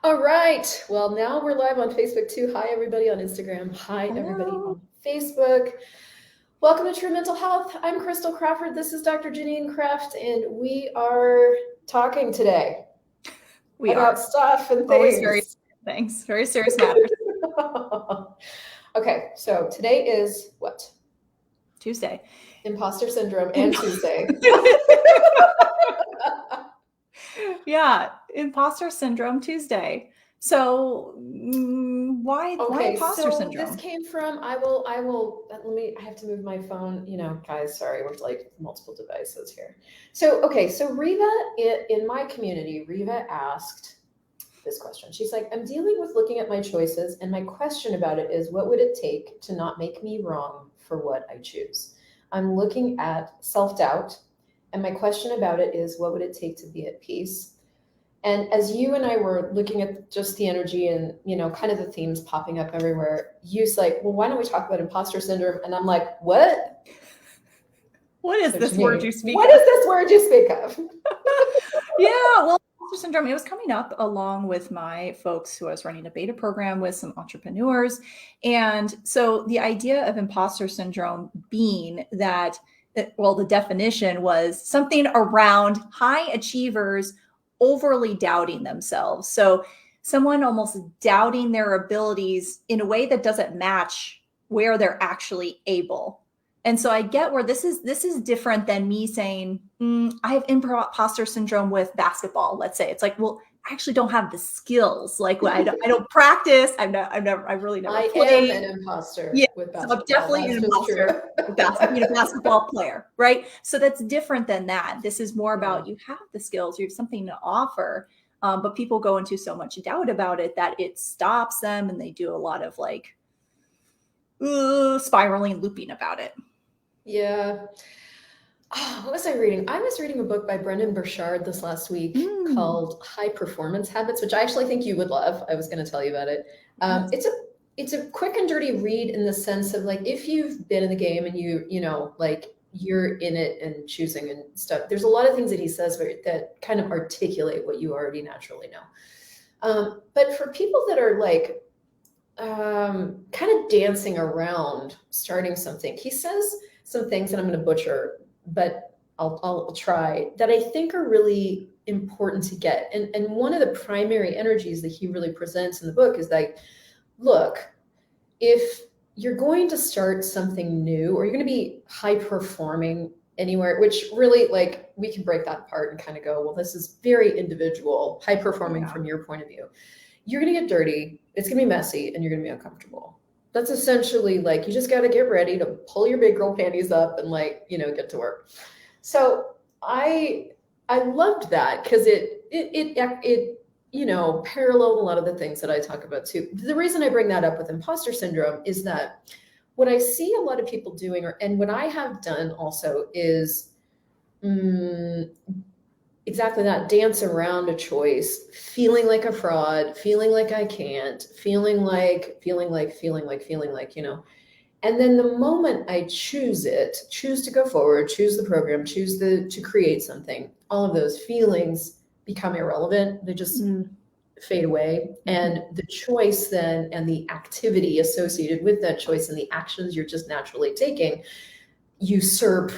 All right. Well, now we're live on Facebook too. Hi, everybody on Instagram. Hi, everybody on Facebook. Welcome to True Mental Health. I'm Crystal Crawford. This is Dr. Janine Kreft, and we are talking today about stuff and Always things. Very serious matters. Okay, so today is what? Tuesday. Imposter Syndrome and Tuesday. Yeah, Imposter Syndrome Tuesday. So why Imposter Syndrome? This came from, I have to move my phone, guys, sorry, with like multiple devices here. So Riva, in my community, Riva asked this question. She's like, I'm dealing with looking at my choices, and my question about it is, what would it take to not make me wrong for what I choose? I'm looking at self-doubt, and my question about it is, what would it take to be at peace? And as you and I were looking at just the energy and, kind of the themes popping up everywhere, you's like, well, why don't we talk about imposter syndrome? And I'm like, what? What is this word you speak of? What is this word you speak of? Yeah, well, imposter syndrome, it was coming up along with my folks who I was running a beta program with, some entrepreneurs. And so the idea of imposter syndrome being that, the definition was something around high achievers overly doubting themselves. So someone almost doubting their abilities in a way that doesn't match where they're actually able. And so I get where this is different than me saying, I have imposter syndrome with basketball. Let's say it's like, well, I actually don't have the skills. Like I don't practice. I really never played. I am an imposter with basketball. So I'm definitely an imposter with a basketball player, right? So that's different than that. This is more about you have the skills, you have something to offer, but people go into so much doubt about it that it stops them, and they do a lot of like spiraling, looping about it. Yeah. What was I reading? I was reading a book by Brendan Burchard this last week called High Performance Habits, which I actually think you would love. I was going to tell you about it. It's a quick and dirty read in the sense of like, if you've been in the game and you're in it and choosing and stuff, there's a lot of things that he says that kind of articulate what you already naturally know. But for people that are like, kind of dancing around starting something, he says some things that I'm going to butcher, but I'll try, that I think are really important to get. And one of the primary energies that he really presents in the book is like, look, if you're going to start something new, or you're going to be high performing anywhere, which really, like, we can break that apart and kind of go, well, this is very individual, high performing from your point of view. You're going to get dirty, it's going to be messy, and you're going to be uncomfortable. That's essentially like, you just got to get ready to pull your big girl panties up and get to work. So I loved that because it paralleled a lot of the things that I talk about too. The reason I bring that up with imposter syndrome is that what I see a lot of people doing, and what I have done also, is exactly that, dance around a choice, feeling like a fraud, feeling like I can't, feeling like, and then the moment I choose to go forward, choose the program, choose to create something, all of those feelings become irrelevant. They just fade away. And the choice then, and the activity associated with that choice, and the actions you're just naturally taking, usurp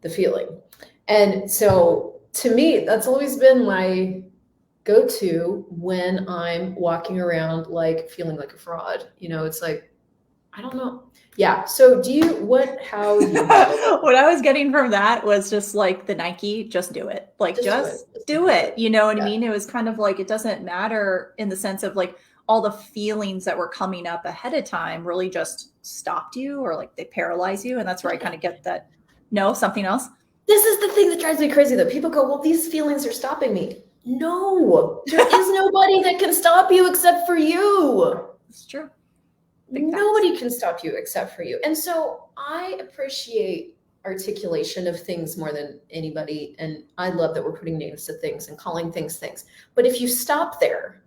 the feeling. And so to me, that's always been my go-to when I'm walking around like feeling like a fraud. It's like, I don't know. Yeah. So what I was getting from that was just like the Nike, just do it. Like, just do it. You know what I mean? It was kind of like, it doesn't matter in the sense of like all the feelings that were coming up ahead of time really just stopped you, or like they paralyze you. And that's where I kind of get that. No, something else. This is the thing that drives me crazy, though. People go, well, these feelings are stopping me. No, there is nobody that can stop you except for you. It's true. Nobody can stop you except for you. And so I appreciate articulation of things more than anybody. And I love that we're putting names to things and calling things things. But if you stop there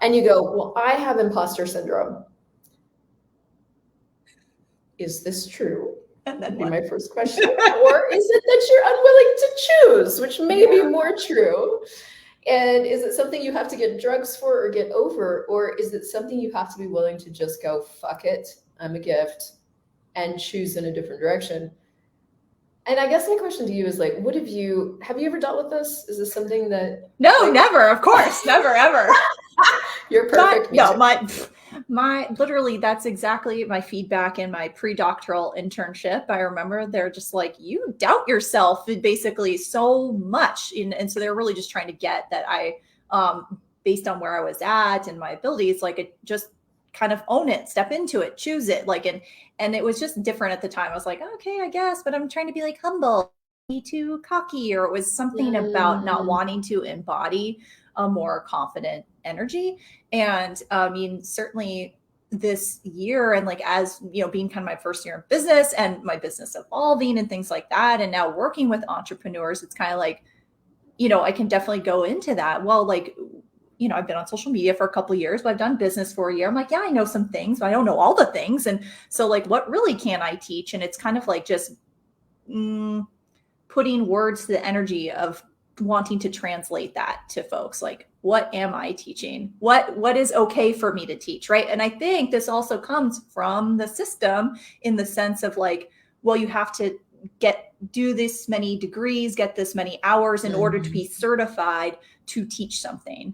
and you go, well, I have imposter syndrome. Is this true? And then be my first question. Or is it that you're unwilling to choose, which may be more true? And is it something you have to get drugs for or get over? Or is it something you have to be willing to just go, fuck it, I'm a gift, and choose in a different direction? And I guess my question to you is like, have you ever dealt with this? Is this something that No, like, never, of course, never, ever. You're perfect. No, my literally, that's exactly my feedback in my pre-doctoral internship. I remember they're just like, you doubt yourself basically so much. And so they're really just trying to get that I, based on where I was at and my abilities, like it just kind of own it, step into it, choose it. Like, and it was just different at the time. I was like, okay, I guess, but I'm trying to be like humble, be too cocky, or it was something about not wanting to embody a more confident energy. And I mean, certainly this year, and like, as you know, being kind of my first year in business and my business evolving and things like that, and now working with entrepreneurs, it's kind of like, you know, I can definitely go into that. Well, like, you know, I've been on social media for a couple of years, but I've done business for a year. I'm like, yeah, I know some things, but I don't know all the things. And so like, what really can I teach? And it's kind of like just putting words to the energy of wanting to translate that to folks. Like, what am I teaching? What is okay for me to teach, right? And I think this also comes from the system in the sense of like, well, you have to do this many degrees, get this many hours in order to be certified to teach something.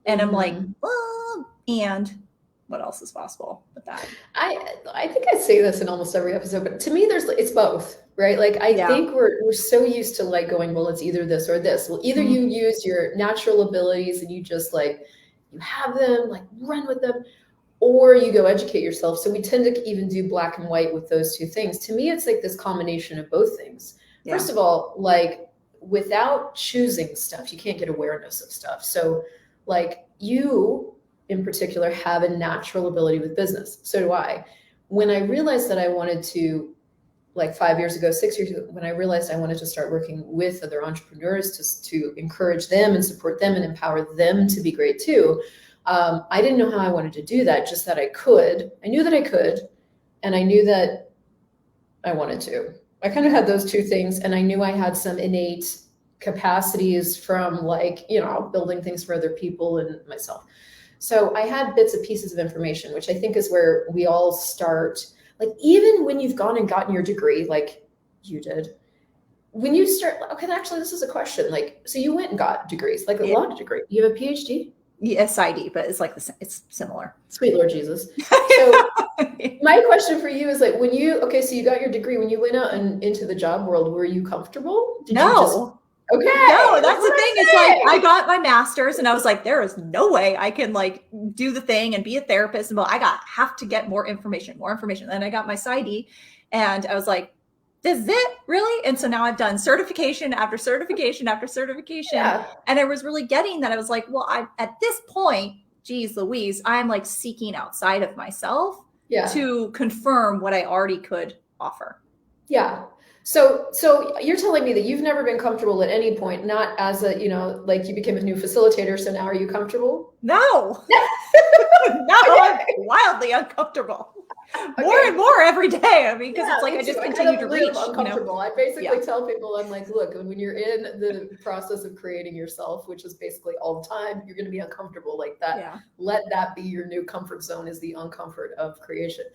And I'm like, well, and what else is possible with that? I think I say this in almost every episode, but to me, it's both, right? Like I think we're so used to like going, well, it's either this or this. Well, either you use your natural abilities and you just like, you have them, like run with them, or you go educate yourself. So we tend to even do black and white with those two things. To me, it's like this combination of both things. Yeah. First of all, like without choosing stuff, you can't get awareness of stuff. So like you in particular have a natural ability with business. So do I. When I realized that I wanted to, like 5 years ago, 6 years ago, when I realized I wanted to start working with other entrepreneurs to encourage them and support them and empower them to be great too, I didn't know how I wanted to do that, just that I could. I knew that I could, and I knew that I wanted to. I kind of had those two things, and I knew I had some innate capacities from like, you know, building things for other people and myself. So I had bits and pieces of information, which I think is where we all start. Like even when you've gone and gotten your degree, like you did, when you start, okay, actually, this is a question. Like, so you went and got degrees, like a lot of degrees. You have a PhD? Yes, ID, but it's like it's similar. Sweet Lord Jesus. So my question for you is like, so you got your degree, when you went out and into the job world, were you comfortable? Okay. No, that's the thing. It's like I got my master's and I was like, there is no way I can like do the thing and be a therapist. And well, have to get more information. Then I got my PsyD and I was like, this is it really? And so now I've done certification after certification after certification. Yeah. And I was really getting that. I was like, well, at this point, geez Louise, I'm like seeking outside of myself to confirm what I already could offer. Yeah. So you're telling me that you've never been comfortable at any point, not as a, you know, like you became a new facilitator. So now are you comfortable? No, no, I'm wildly uncomfortable. Okay. More and more every day. I mean, because it's like I just continue to reach. Uncomfortable. You know? I basically tell people, I'm like, look, when you're in the process of creating yourself, which is basically all the time, you're going to be uncomfortable like that. Yeah. Let that be your new comfort zone, is the uncomfort of creation.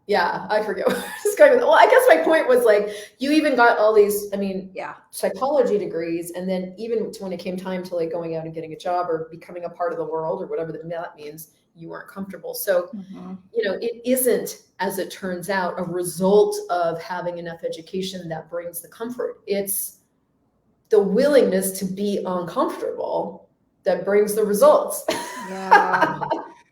Yeah, I forget. Well, I guess my point was like, you even got all these, psychology degrees. And then even when it came time to like going out and getting a job or becoming a part of the world or whatever that means, you weren't comfortable. So, you know, it isn't, as it turns out, a result of having enough education that brings the comfort. It's the willingness to be uncomfortable that brings the results. Yeah.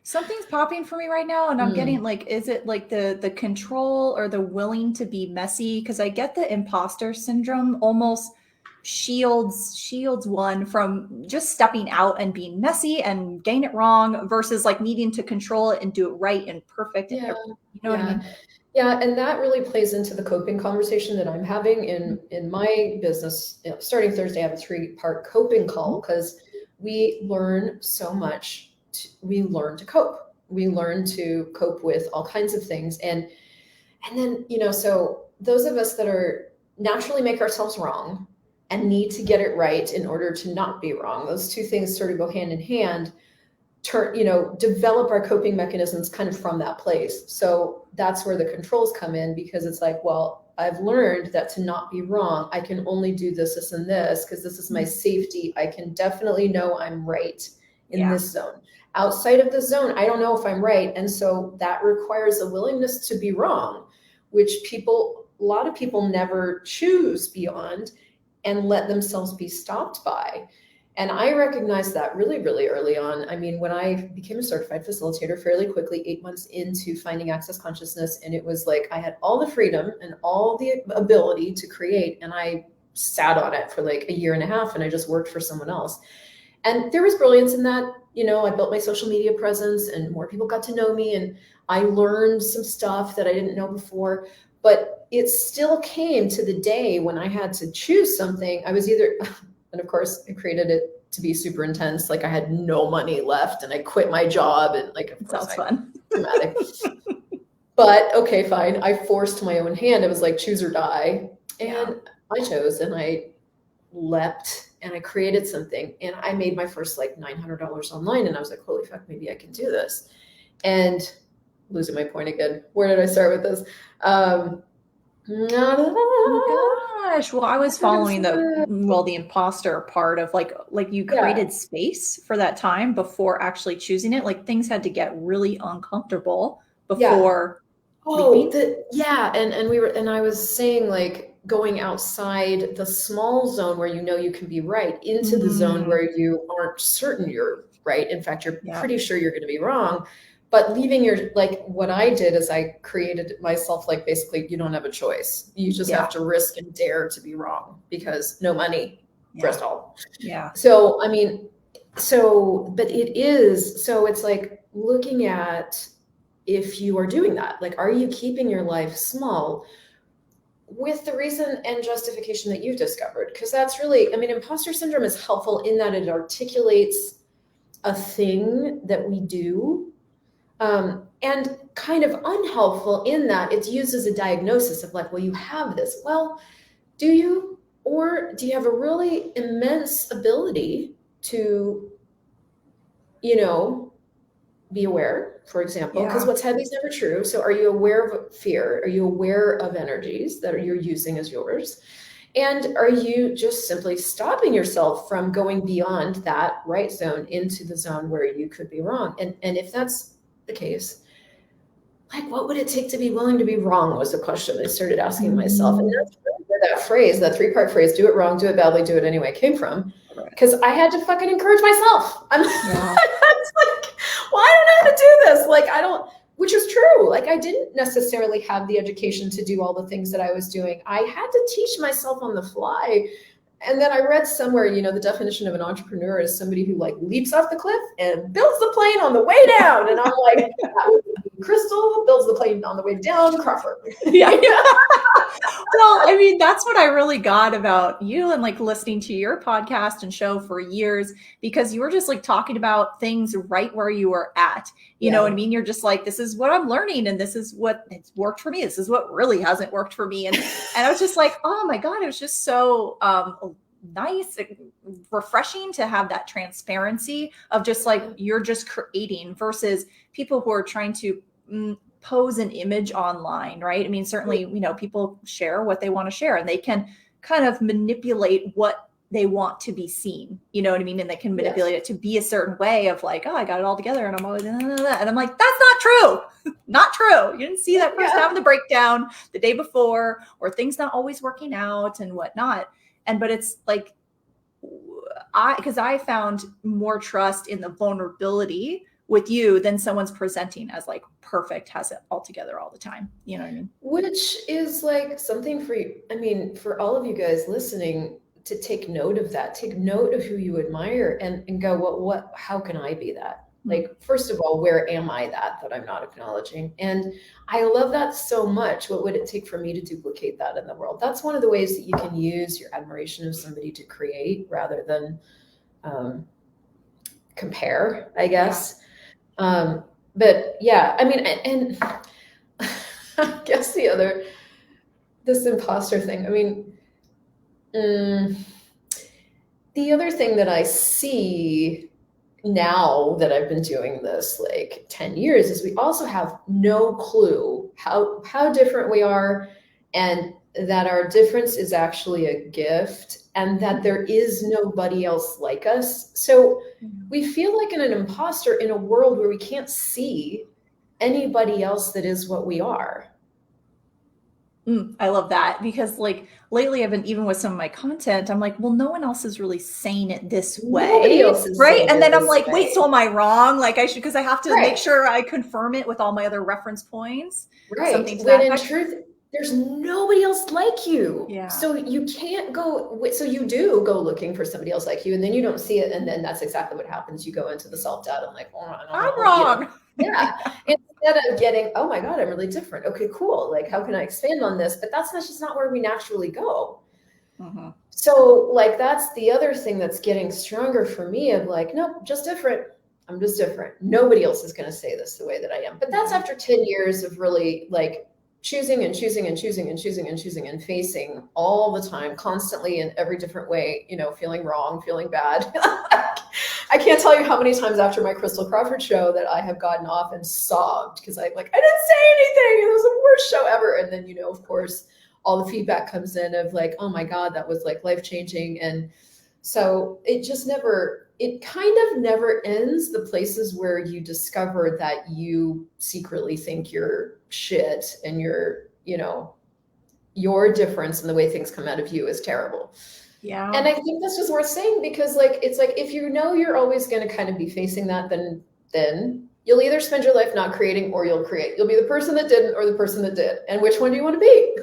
Something's popping for me right now, and I'm getting like, is it like the control or the willing to be messy? Because I get the imposter syndrome almost shields one from just stepping out and being messy and getting it wrong versus like needing to control it and do it right and perfect. Yeah. You know what I mean? Yeah, and that really plays into the coping conversation that I'm having in my business. You know, starting Thursday, I have a 3-part coping call because we learn so much. We learn to cope. We learn to cope with all kinds of things. And then, you know, so those of us that are naturally make ourselves wrong and need to get it right in order to not be wrong. Those two things sort of go hand in hand. Develop our coping mechanisms kind of from that place. So that's where the controls come in, because it's like, well, I've learned that to not be wrong, I can only do this, this, and this, because this is my safety. I can definitely know I'm right in this zone. Outside of the zone, I don't know if I'm right. And so that requires a willingness to be wrong, which a lot of people never choose beyond and let themselves be stopped by. And I recognized that really, really early on. I mean, when I became a certified facilitator fairly quickly, 8 months into finding access consciousness, and it was like I had all the freedom and all the ability to create, and I sat on it for like a year and a half, and I just worked for someone else. And there was brilliance in that. I built my social media presence, and more people got to know me, and I learned some stuff that I didn't know before. But it still came to the day when I had to choose something. I was either... And of course, I created it to be super intense. Like I had no money left, and I quit my job, and like, of course, Sounds fun. Dramatic. But okay, fine. I forced my own hand. It was like choose or die, and I chose, and I leapt, and I created something, and I made my first like $900 online, and I was like, holy fuck, maybe I can do this. And losing my point again. Where did I start with this? Gosh, well, I was following the imposter part of like you created space for that time before actually choosing it. Like things had to get really uncomfortable before leaping. And I was saying, like, going outside the small zone where you can be right into the zone where you aren't certain you're right. In fact, you're pretty sure you're going to be wrong. But leaving what I did is I created myself, like, basically you don't have a choice. You just have to risk and dare to be wrong, because no money, first of all. Yeah. So, but it's like looking at if you are doing that, like, are you keeping your life small with the reason and justification that you've discovered? Because that's really, imposter syndrome is helpful in that it articulates a thing that we do. And kind of unhelpful in that it's used as a diagnosis of like, well, you have this. Well, do you? Or do you have a really immense ability to, be aware, for example, because what's heavy is never true. So are you aware of fear? Are you aware of energies that you're using as yours? And are you just simply stopping yourself from going beyond that right zone into the zone where you could be wrong? And if that's the case, like, what would it take to be willing to be wrong was the question I started asking myself. And that's really where that phrase, that 3-part phrase, do it wrong, do it badly, do it anyway, came from. Because I had to fucking encourage myself. It's like, well, I don't know how to do this. Like, which is true. Like, I didn't necessarily have the education to do all the things that I was doing. I had to teach myself on the fly. And then I read somewhere, the definition of an entrepreneur is somebody who like leaps off the cliff and builds the plane on the way down. And I'm like, that would be Crystal, builds the plane on the way down, Crawford. Well, that's what I really got about you and like listening to your podcast and show for years, because you were just like talking about things right where you were at. You know what I mean? You're just like, this is what I'm learning, and this is what it's worked for me. This is what really hasn't worked for me. And I was just like, oh my God, it was just so nice, refreshing to have that transparency of just like, you're just creating versus people who are trying to pose an image online, right? Certainly, people share what they want to share, and they can kind of manipulate what they want to be seen, you know what I mean? And they can manipulate it to be a certain way of like, oh, I got it all together, and I'm always, and I'm like, that's not true. Not true. You didn't see that person having the breakdown the day before, or things not always working out and whatnot. But it's like, because I found more trust in the vulnerability with you than someone's presenting as like perfect, has it all together all the time. You know what I mean? Which is like something for you. For all of you guys listening, to take note of that, take note of who you admire and go, how can I be that? Like, first of all, where am I that I'm not acknowledging? And I love that so much. What would it take for me to duplicate that in the world? That's one of the ways that you can use your admiration of somebody to create rather than compare, I guess. But yeah, and I guess this imposter thing, the other thing that I see now that I've been doing this like 10 years is we also have no clue how different we are, and that our difference is actually a gift, and that there is nobody else like us. So we feel like an imposter in a world where we can't see anybody else that is what we are. I love that, because like lately I've been, even with some of my content, I'm like, well, no one else is really saying it this Nobody way, else is right? saying And it then I'm this like, wait, way. so am I wrong? Like I should, because I have to make Right. sure I confirm it with all my other reference points. Right. Something to When that in effect. truth, there's nobody else like you. Yeah. So you can't go, so you do go looking for somebody else like you, and then you don't see it. And then that's exactly what happens. You go into the self-doubt and like, oh, I don't I'm know. wrong. Yeah. Instead of getting, oh my God, I'm really different. Okay, cool. Like, how can I expand on this? But that's just not where we naturally go. Mm-hmm. So like, that's the other thing that's getting stronger for me of like, nope, just different. I'm just different. Nobody else is going to say this the way that I am. But that's after 10 years of really like choosing and choosing and choosing and choosing and choosing and facing all the time, constantly in every different way, feeling wrong, feeling bad. I can't tell you how many times after my Crystal Crawford show that I have gotten off and sobbed because I didn't say anything. It was the worst show ever. And then, of course, all the feedback comes in of like, oh my God, that was like life-changing. And so it kind of never ends, the places where you discover that you secretly think you're shit and your difference and the way things come out of you is terrible. Yeah. And I think that's just worth saying, because like, it's like, if you're always going to kind of be facing that, then you'll either spend your life not creating or you'll create. You'll be the person that didn't or the person that did. And which one do you want to be?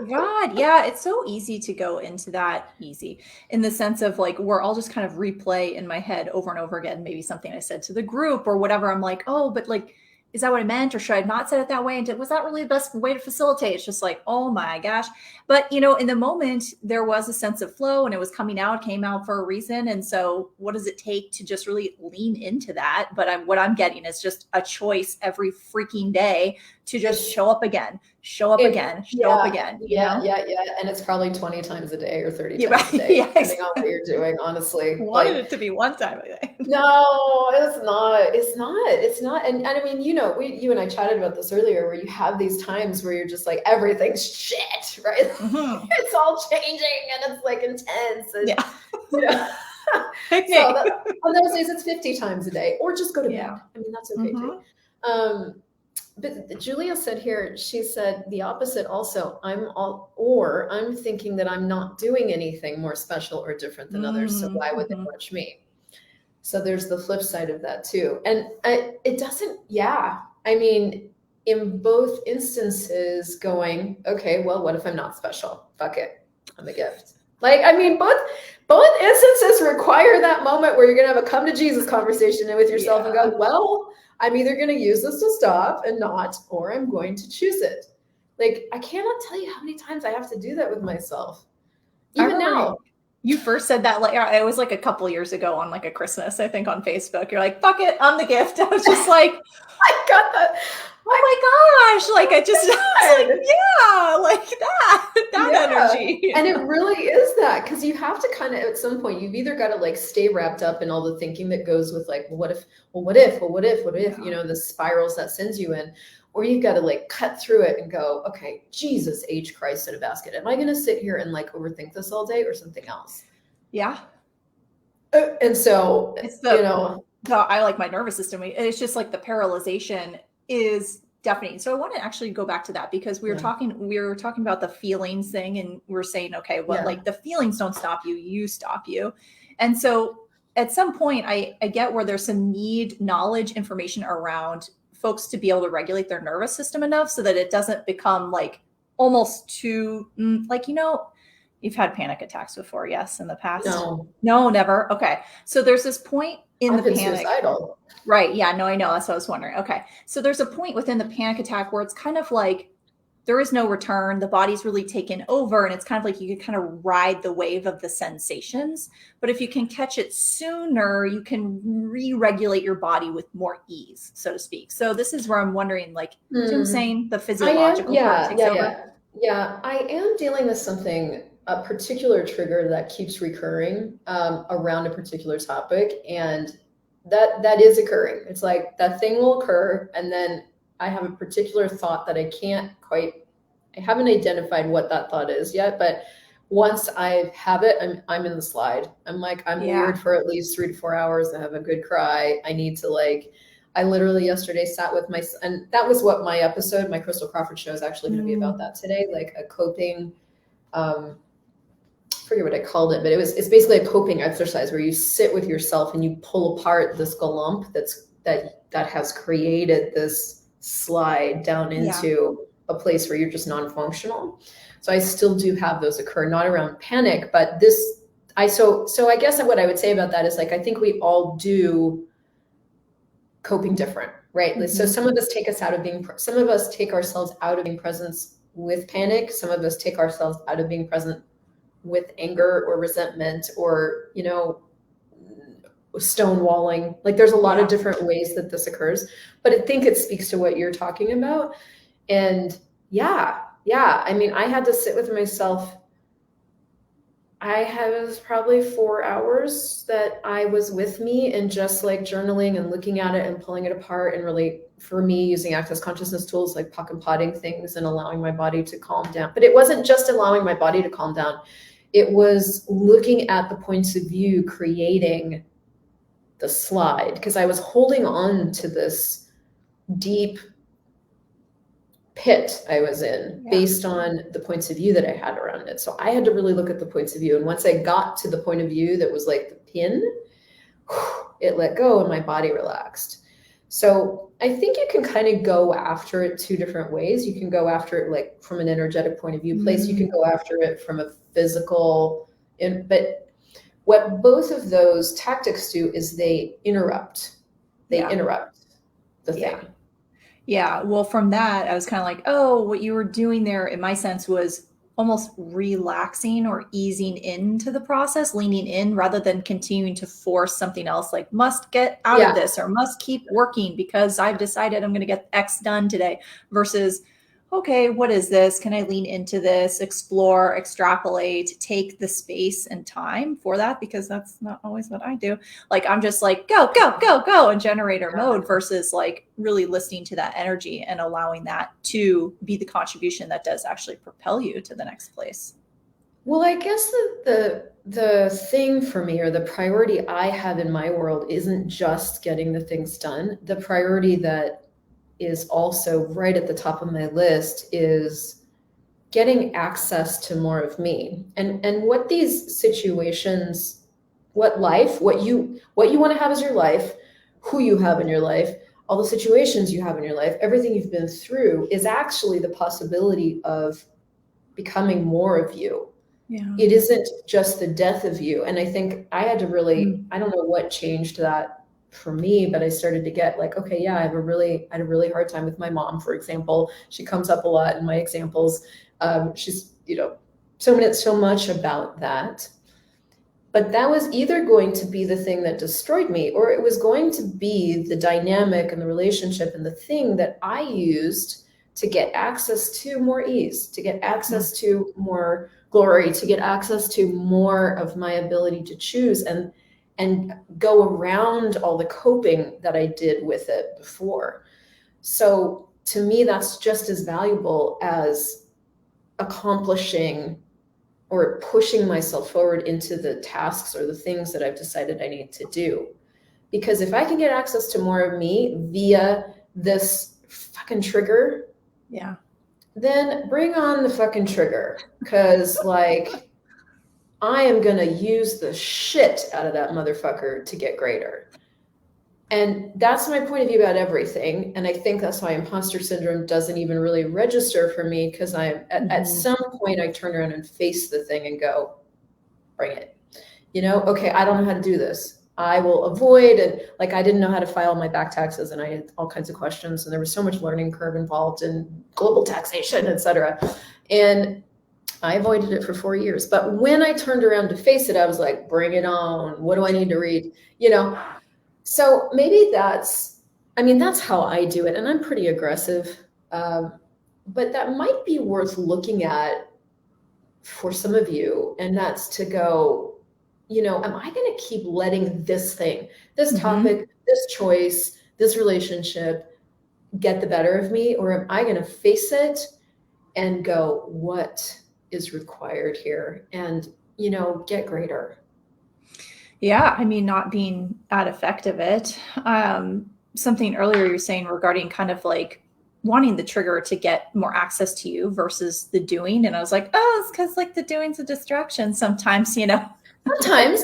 God, yeah, it's so easy to go into that, easy in the sense of like, where I'll just kind of replay in my head over and over again, maybe something I said to the group or whatever. I'm like, oh, but like, is that what I meant? Or should I have not said it that way? And was that really the best way to facilitate? It's just like, oh my gosh. But, in the moment, there was a sense of flow and it was came out for a reason. And so what does it take to just really lean into that? But what I'm getting is just a choice every freaking day to just show up again. Yeah. Yeah. And it's probably 20 times a day or 30 times a day, Yeah, depending on what you're doing, honestly. Wanted it to be one time a day. No, it's not. And I mean, you and I chatted about this earlier, where you have these times where you're just like, everything's shit, right? Mm-hmm. It's all changing and it's like intense. And, Yeah. So on those days, it's 50 times a day, or just go to bed. Yeah. I mean, that's okay too. But Julia said here, she said the opposite also. I'm thinking that I'm not doing anything more special or different than others. So why would they watch me? So there's the flip side of that too. And it doesn't, I mean, in both instances going, okay, well, what if I'm not special? Fuck it. I'm a gift. Like, I mean, both instances require that moment where you're going to have a come to Jesus conversation with yourself and go, well, I'm either going to use this to stop and not, or I'm going to choose it. Like, I cannot tell you how many times I have to do that with myself. Even now. You first said that, like, it was like a couple years ago on like a Christmas, I think, on Facebook. You're like, fuck it, I'm the gift. I was just like, I got that. Oh my gosh. Like, I just, like, yeah, like that energy. And it really is that, because you have to kind of, at some point, you've either got to like stay wrapped up in all the thinking that goes with like, what if, the spirals that sends you in, or you've got to like cut through it and go, okay, Jesus H Christ in a basket. Am I going to sit here and like overthink this all day or something else? Yeah. And so, it's I like my nervous system. It's just like the paralyzation is deafening. So I want to actually go back to that, because we were talking about the feelings thing, and we're saying, okay, well, like the feelings don't stop you, you stop you. And so at some point I get where there's some knowledge, information around folks to be able to regulate their nervous system enough so that it doesn't become like almost too like, you've had panic attacks before. Yes. In the past. No, never. Okay. So there's this point in the panic. Suicidal. Right. Yeah, no, I know. That's what I was wondering. Okay. So there's a point within the panic attack where it's kind of like there is no return. The body's really taken over, and it's kind of like you can kind of ride the wave of the sensations. But if you can catch it sooner, you can re-regulate your body with more ease, so to speak. So this is where I'm wondering, like Tim's saying, the physiological part takes over. Yeah, I am dealing with something a particular trigger that keeps recurring around a particular topic, and that is occurring. It's like that thing will occur, and then I have a particular thought that I haven't identified what that thought is yet, but once I have it, I'm in the slide. I'm weird for at least 3 to 4 hours. I have a good cry. I need to I literally yesterday sat with my, and that was what my episode, my Crystal Crawford show is actually going to be about that today, like a coping, I forget what I called it, but it's basically a coping exercise where you sit with yourself and you pull apart this galump that has created this slide down into a place where you're just non-functional. So I still do have those occur, not around panic, but so I guess what I would say about that is I think we all do coping different, right? Mm-hmm. So some of us take ourselves out of being present with panic. Some of us take ourselves out of being present with anger or resentment or, stonewalling. There's a lot of different ways that this occurs, but I think it speaks to what you're talking about. And I had to sit with myself. It was probably 4 hours that I was with me and just journaling and looking at it and pulling it apart, and really, for me, using access consciousness tools like puck and potting things and allowing my body to calm down. But it wasn't just allowing my body to calm down. It was looking at the points of view, creating the slide, because I was holding on to this deep pit I was in based on the points of view that I had around it. So I had to really look at the points of view. And once I got to the point of view that was like the pin, it let go and my body relaxed. So I think you can kind of go after it 2 different ways. You can go after it from an energetic point of view place. You can go after it from a physical, but what both of those tactics do is they interrupt. Interrupt the thing. Yeah. Well, from that, I was kind of like, oh, what you were doing there, in my sense, was almost relaxing or easing into the process, leaning in rather than continuing to force something else, like must get out of this or must keep working because I've decided I'm going to get X done today, versus, okay, what is this? Can I lean into this, explore, extrapolate, take the space and time for that? Because that's not always what I do. I'm just go, go, go, go in generator mode versus really listening to that energy and allowing that to be the contribution that does actually propel you to the next place. Well, I guess the thing for me, or the priority I have in my world, isn't just getting the things done. The priority that is also right at the top of my list is getting access to more of me, and what these situations, what you want to have as your life, who you have in your life, all the situations you have in your life, everything you've been through is actually the possibility of becoming more of you. It isn't just the death of you. And I think I had to really, I don't know what changed that for me, but I started to get okay, I had a really hard time with my mom, for example. She comes up a lot in my examples. She's, so much about that. But that was either going to be the thing that destroyed me, or it was going to be the dynamic and the relationship and the thing that I used to get access to more ease, to get access to more glory, to get access to more of my ability to choose and go around all the coping that I did with it before. So to me, that's just as valuable as accomplishing or pushing myself forward into the tasks or the things that I've decided I need to do. Because if I can get access to more of me via this fucking trigger, then bring on the fucking trigger. Because I am going to use the shit out of that motherfucker to get greater. And that's my point of view about everything. And I think that's why imposter syndrome doesn't even really register for me, because at some point I turn around and face the thing and go, bring it. Okay, I don't know how to do this. I will avoid, and I didn't know how to file my back taxes, and I had all kinds of questions, and there was so much learning curve involved in global taxation, et cetera. And I avoided it for 4 years. But when I turned around to face it, I was like, bring it on. What do I need to read? So maybe that's how I do it. And I'm pretty aggressive. But that might be worth looking at for some of you, and that's to go, am I going to keep letting this thing, this topic, this choice, this relationship get the better of me, or am I going to face it and go, what is required here, and get greater? Yeah, I mean, not being at effect of it. Something earlier you're saying regarding kind of like wanting the trigger to get more access to you versus the doing. And I was like, oh, it's because like the doing's a distraction sometimes, Sometimes,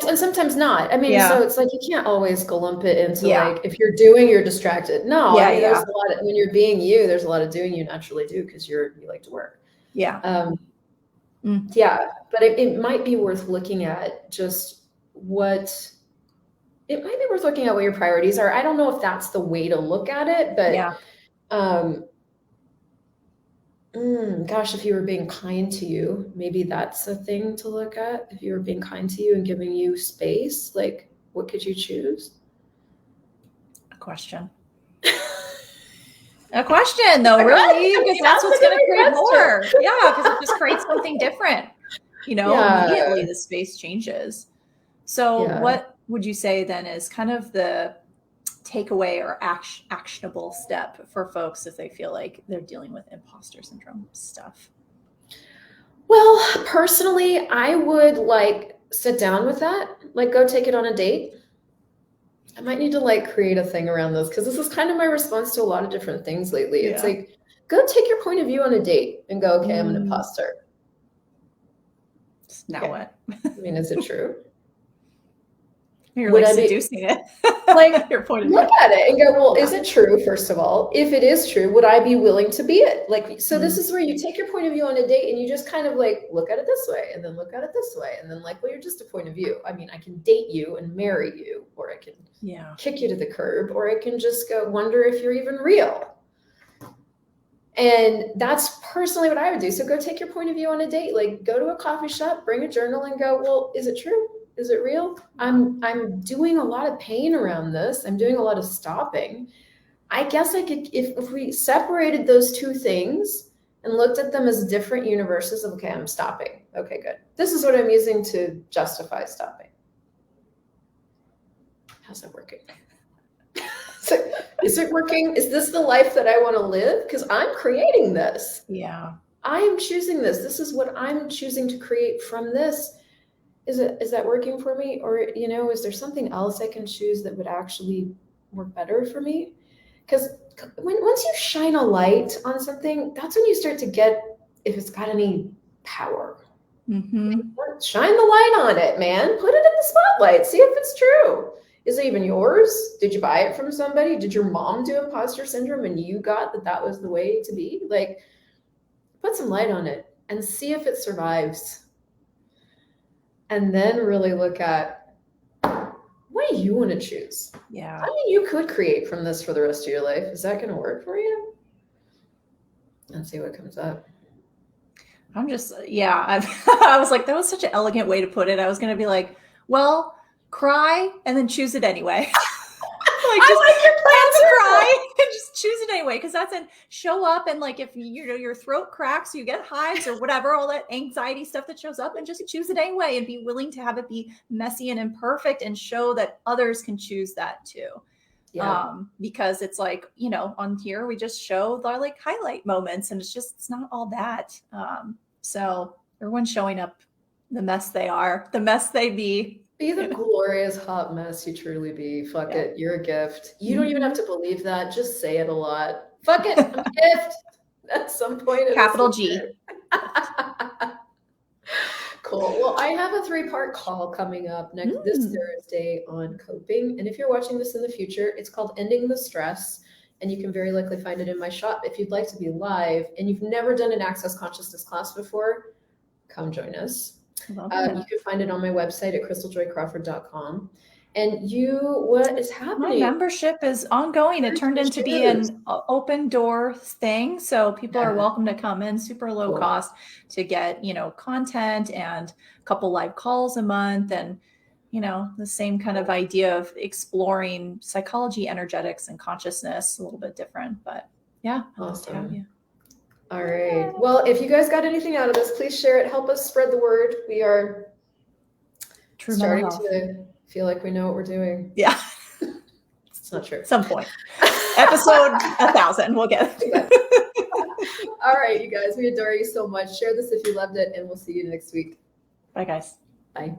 and sometimes not. I mean, Yeah. so it's like you can't always lump it into Yeah. like, if you're doing, you're distracted. No, Yeah, I mean, yeah. there's a lot of, when you're being you, there's a lot of doing you naturally do because you like to work. Yeah. Yeah, but it might be worth looking at just it might be worth looking at what your priorities are. I don't know if that's the way to look at it, but Yeah. Gosh, if you were being kind to you, maybe that's a thing to look at. If you were being kind to you and giving you space, like, what could you choose? A question. A question, though, really, because that's what's going to create more. Yeah, because it just creates something different. Immediately the space changes. So what would you say then is kind of the takeaway or actionable step for folks if they feel like they're dealing with imposter syndrome stuff? Well, personally, I would sit down with that, go take it on a date. I might need to create a thing around this because this is kind of my response to a lot of different things lately. Yeah. It's like, go take your point of view on a date and go, okay, I'm an imposter. Now what? I mean, is it true? You're seducing it. Your point of view. Look at it and go, well, is it true? First of all, if it is true, would I be willing to be it? So this is where you take your point of view on a date and you just kind of look at it this way and then look at it this way. And then well, you're just a point of view. I mean, I can date you and marry you, or I can kick you to the curb, or I can just go wonder if you're even real. And that's personally what I would do. So go take your point of view on a date, go to a coffee shop, bring a journal and go, well, is it true? Is it real? I'm doing a lot of pain around this. I'm doing a lot of stopping. I guess I could, if we separated those two things and looked at them as different universes of, okay, I'm stopping. Okay, good. This is what I'm using to justify stopping. How's that working? So, is it working? Is this the life that I want to live? Because I'm creating this. Yeah. I am choosing this. This is what I'm choosing to create from this. Is that working for me? Or, is there something else I can choose that would actually work better for me? Because once you shine a light on something, that's when you start to get if it's got any power. Shine the light on it, man. Put it in the spotlight. See if it's true. Is it even yours? Did you buy it from somebody? Did your mom do imposter syndrome and you got that was the way to be? Put some light on it and see if it survives. And then really look at, what do you want to choose? Yeah. I mean, you could create from this for the rest of your life. Is that going to work for you? And see what comes up. I'm just, I was like, that was such an elegant way to put it. I was going to be like, well, cry and then choose it anyway. I like your plan to cry and just choose it anyway, because that's in show up and if your throat cracks, you get hives or whatever, all that anxiety stuff that shows up, and just choose it anyway and be willing to have it be messy and imperfect and show that others can choose that too. Yeah. Because it's on here we just show the highlight moments and it's not all that. So everyone's showing up the mess they are, the mess they be. Be the glorious hot mess you truly be. Fuck it. You're a gift. You don't even have to believe that. Just say it a lot. Fuck it. I'm a gift. At some point. Capital G. Cool. Well, I have a 3-part call coming up this Thursday on coping. And if you're watching this in the future, it's called Ending the Stress. And you can very likely find it in my shop. If you'd like to be live and you've never done an Access Consciousness class before, come join us. You can find it on my website at crystaljoycrawford.com. And what is happening? My membership is ongoing. It turned into be an open door thing. So people are welcome to come in, super low cost, to get, content and a couple live calls a month. And, the same kind of idea of exploring psychology, energetics, and consciousness, a little bit different, but yeah. Awesome. All right. Well, if you guys got anything out of this, please share it. Help us spread the word. We are True starting mental health. to feel like we know what we're doing. Yeah. It's not true. At some point. Episode 1000, we'll get it. All right, you guys, we adore you so much. Share this if you loved it, and we'll see you next week. Bye, guys. Bye.